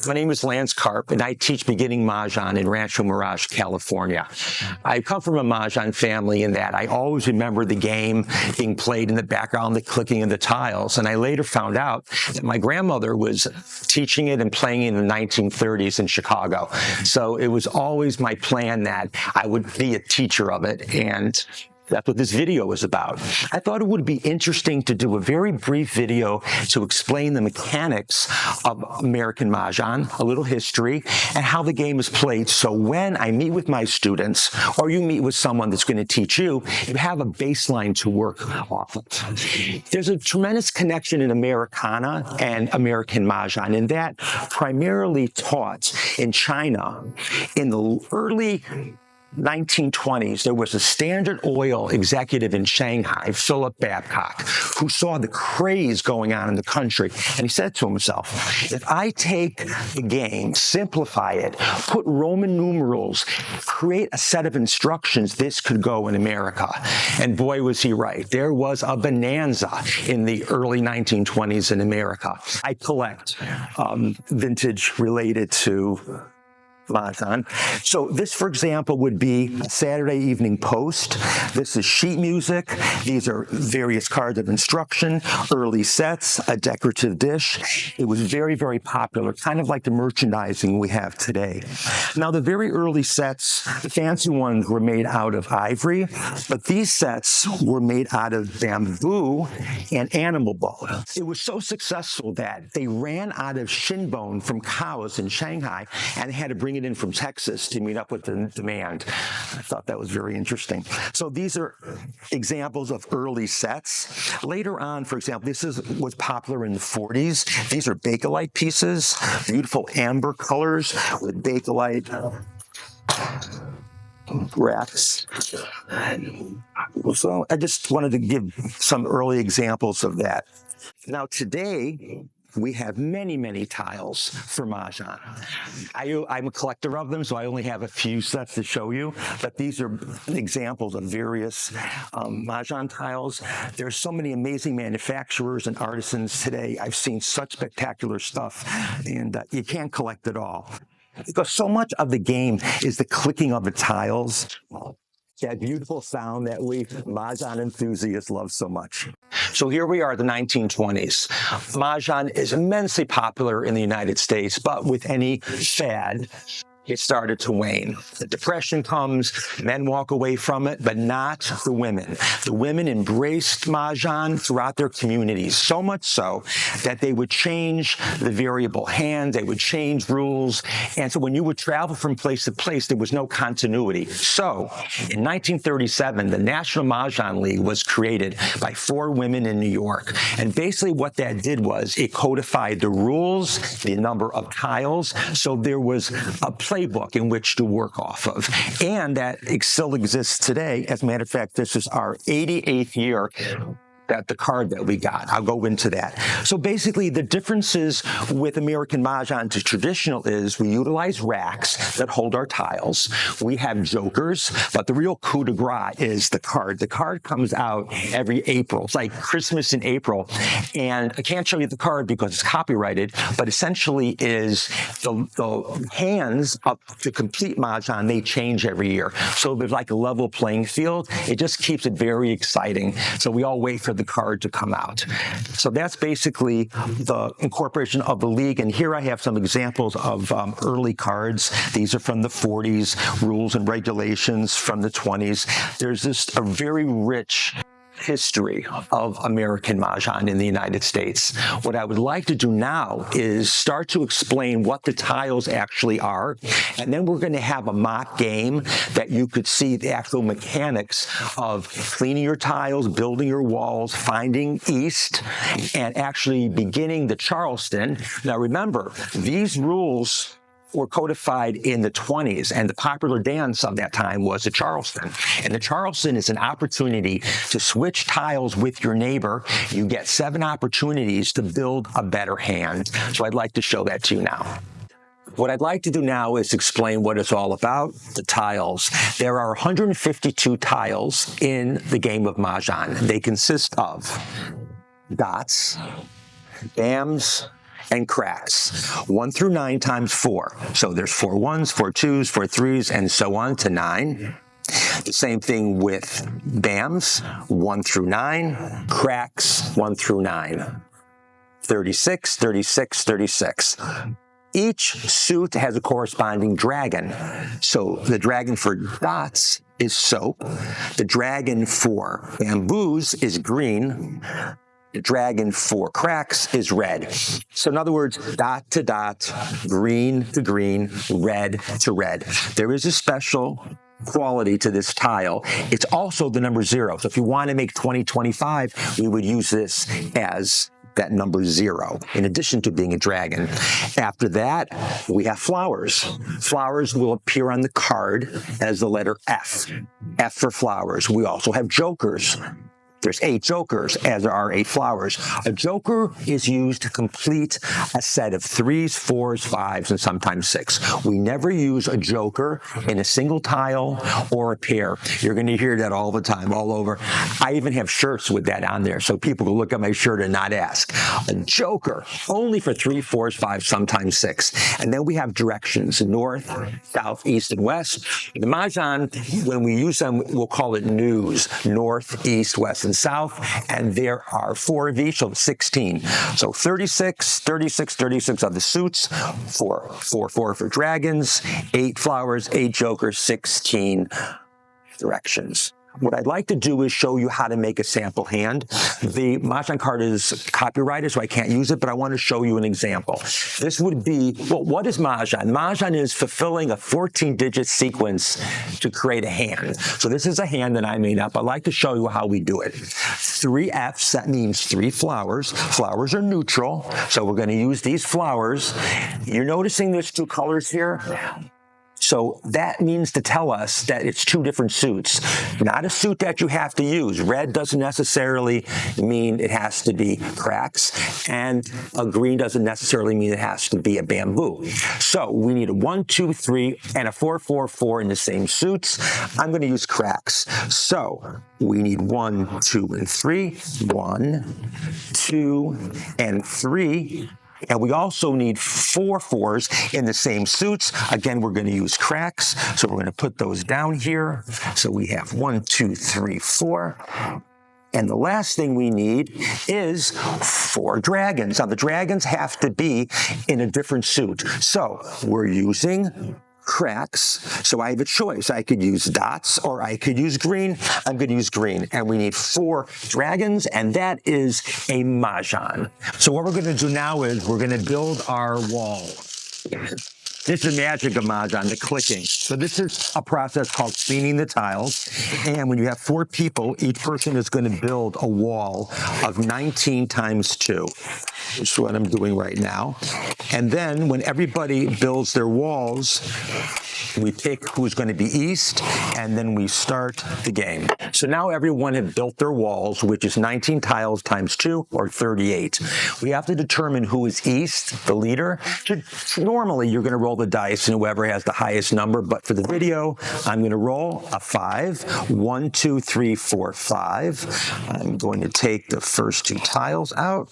My name is Lance Karp, and I teach beginning Mahjong in Rancho Mirage, California. I come from a Mahjong family in that I always remember the game being played in the background, the clicking of the tiles, and I later found out that my grandmother was teaching it and playing it in the 1930s in Chicago. So it was always my plan that I would be a teacher of it, and that's what this video is about. I thought it would be interesting to do a very brief video to explain the mechanics of American Mahjong, a little history, and how the game is played. So when I meet with my students, or you meet with someone that's going to teach you, you have a baseline to work off of. There's a tremendous connection in Americana and American Mahjong, and that primarily taught in China in the early 1920s, there was a Standard Oil executive in Shanghai, Philip Babcock, who saw the craze going on in the country. And he said to himself, if I take the game, simplify it, put Roman numerals, create a set of instructions, this could go in America. And boy, was he right. There was a bonanza in the early 1920s in America. I collect vintage related to Mahjong. So this, for example, would be a Saturday Evening Post. This is sheet music. These are various cards of instruction, early sets, a decorative dish. It was very, very popular, kind of like the merchandising we have today. Now, the very early sets, the fancy ones were made out of ivory, but these sets were made out of bamboo and animal bone. It was so successful that they ran out of shin bone from cows in Shanghai and had to bring it in from Texas to meet up with the demand. I thought that was very interesting. So these are examples of early sets. Later on, for example, this was popular in the 40s. These are Bakelite pieces, beautiful amber colors with Bakelite racks. So I just wanted to give some early examples of that. Now today, we have many, many tiles for Mahjong. I'm a collector of them, so I only have a few sets to show you, but these are examples of various Mahjong tiles. There's so many amazing manufacturers and artisans today. I've seen such spectacular stuff, and you can't collect it all. Because so much of the game is the clicking of the tiles. That beautiful sound that we Mahjong enthusiasts love so much. So here we are, the 1920s. Mahjong is immensely popular in the United States, but with any fad, it started to wane. The Depression comes, men walk away from it, but not the women. The women embraced Mahjong throughout their communities, so much so that they would change the variable hand, they would change rules, and so when you would travel from place to place, there was no continuity. So, in 1937, the National Mahjong League was created by 4 women in New York, and basically what that did was it codified the rules, the number of tiles, so there was a playbook in which to work off of. And that still exists today. As a matter of fact, this is our 88th year that the card that we got. I'll go into that. So basically, the differences with American Mahjong to traditional is we utilize racks that hold our tiles. We have jokers, but the real coup de grace is the card. The card comes out every April. It's like Christmas in April. And I can't show you the card because it's copyrighted, but essentially is the hands up to complete Mahjong, they change every year. So there's like a level playing field. It just keeps it very exciting. So we all wait for the card to come out. So that's basically the incorporation of the league. And here I have some examples of early cards. These are from the 40s, rules and regulations from the 20s. There's just a very rich history of American Mahjong in the United States. What I would like to do now is start to explain what the tiles actually are, and then we're going to have a mock game that you could see the actual mechanics of cleaning your tiles, building your walls, finding east, and actually beginning the Charleston. Now remember, these rules were codified in the 20s, and the popular dance of that time was the Charleston. And the Charleston is an opportunity to switch tiles with your neighbor. You get 7 opportunities to build a better hand. So I'd like to show that to you now. What I'd like to do now is explain what it's all about, the tiles. There are 152 tiles in the game of Mahjong. They consist of dots, bams, and cracks. 1 through 9 times 4. So there's 4 ones, 4 twos, 4 threes, and so on to 9. The same thing with BAMs, 1 through 9, cracks, 1 through 9. 36, 36, 36. Each suit has a corresponding dragon. So the dragon for dots is soap. The dragon for bamboos is green. The dragon for cracks is red. So in other words, dot to dot, green to green, red to red. There is a special quality to this tile. It's also the number 0. So if you want to make 2025, we would use this as that number 0, in addition to being a dragon. After that, we have flowers. Flowers will appear on the card as the letter F. F for flowers. We also have jokers. There's 8 jokers, as there are 8 flowers. A joker is used to complete a set of 3s, 4s, 5s, and sometimes 6. We never use a joker in a single tile or a pair. You're going to hear that all the time, all over. I even have shirts with that on there, so people can look at my shirt and not ask. A joker, only for 3, 4s, 5s, sometimes 6. And then we have directions, north, south, east, and west. The Mahjong, when we use them, we'll call it news, north, east, west, and south, and there are 4 of each, so 16. So 36, 36, 36 of the suits, 4 for dragons, 8 flowers, 8 jokers, 16 directions. What I'd like to do is show you how to make a sample hand. The Mahjong card is copyrighted, so I can't use it, but I want to show you an example. This would be, well, what is Mahjong? Mahjong is fulfilling a 14-digit sequence to create a hand. So this is a hand that I made up. I'd like to show you how we do it. 3 Fs, that means 3 flowers. Flowers are neutral, so we're going to use these flowers. You're noticing there's 2 colors here? So that means to tell us that it's 2 different suits, not a suit that you have to use. Red doesn't necessarily mean it has to be cracks, and a green doesn't necessarily mean it has to be a bamboo. So we need a 1, 2, 3, and a 4, 4, 4 in the same suits. I'm going to use cracks. So we need 1, 2, and 3. 1, 2, and 3. And we also need 4 4s in the same suits. Again, we're going to use cracks. So we're going to put those down here. So we have 1, 2, 3, 4. And the last thing we need is 4 dragons. Now, the dragons have to be in a different suit. So we're using cracks. So I have a choice. I could use dots or I could use green. I'm going to use green. And we need 4 dragons, and that is a Mahjong. So what we're going to do now is we're going to build our wall. This is the magic of Mahjong, the clicking. So this is a process called cleaning the tiles. And when you have 4 people, each person is going to build a wall of 19 times 2. Which is what I'm doing right now. And then when everybody builds their walls, we pick who's going to be east, and then we start the game. So now everyone have built their walls, which is 19 tiles times 2, or 38. We have to determine who is east, the leader. Normally, you're going to roll the dice, and whoever has the highest number, but for the video, I'm going to roll a 5. 1, 2, 3, 4, 5. I'm going to take the first 2 tiles out.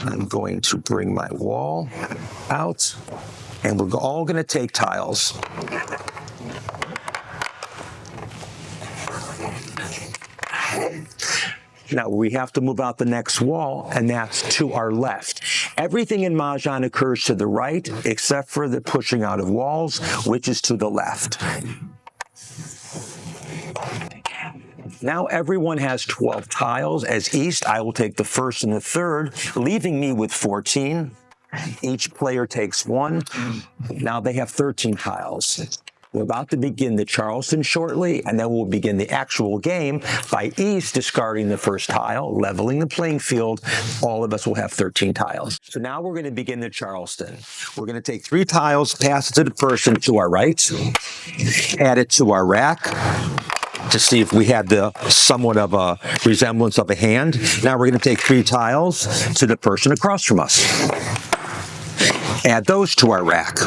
I'm going to bring my wall out, and we're all going to take tiles. Now, we have to move out the next wall, and that's to our left. Everything in Mahjong occurs to the right, except for the pushing out of walls, which is to the left. Now everyone has 12 tiles. As east, I will take the first and the third, leaving me with 14. Each player takes 1. Now they have 13 tiles. We're about to begin the Charleston shortly, and then we'll begin the actual game by east discarding the first tile, leveling the playing field. All of us will have 13 tiles. So now we're going to begin the Charleston. We're going to take 3 tiles, pass it to the person to our right, add it to our rack, to see if we had the somewhat of a resemblance of a hand. Now we're going to take 3 tiles to the person across from us. Add those to our rack.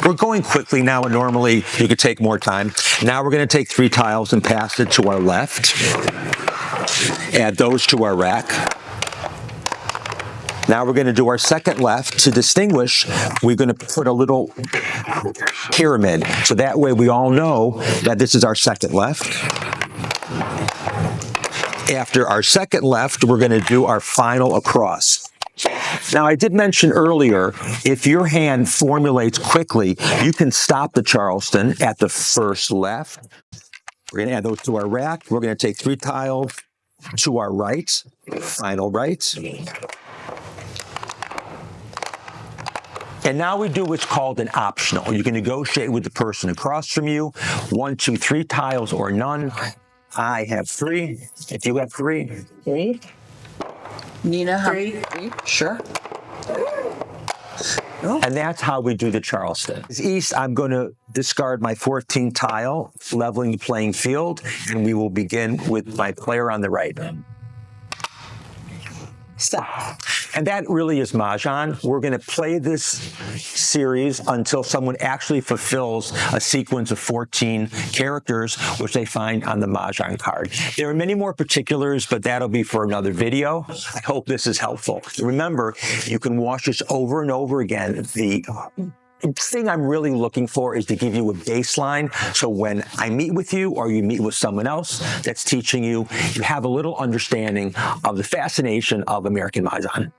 We're going quickly now, and normally you could take more time. Now we're going to take 3 tiles and pass it to our left. Add those to our rack. Now we're going to do our second left. To distinguish, we're going to put a little pyramid. So that way we all know that this is our second left. After our second left, we're going to do our final across. Now, I did mention earlier, if your hand formulates quickly, you can stop the Charleston at the first left. We're going to add those to our rack. We're going to take 3 tiles to our right, final right. And now we do what's called an optional. You can negotiate with the person across from you. 1, 2, 3 tiles or none. I have 3. If you have 3. 3. Nina, 3. Sure. And that's how we do the Charleston. East, I'm going to discard my 14th tile, leveling the playing field, and we will begin with my player on the right. Stop. And that really is Mahjong. We're going to play this series until someone actually fulfills a sequence of 14 characters, which they find on the Mahjong card. There are many more particulars, but that'll be for another video. I hope this is helpful. Remember, you can watch this over and over again. The thing I'm really looking for is to give you a baseline, so when I meet with you or you meet with someone else that's teaching you, you have a little understanding of the fascination of American Mahjong.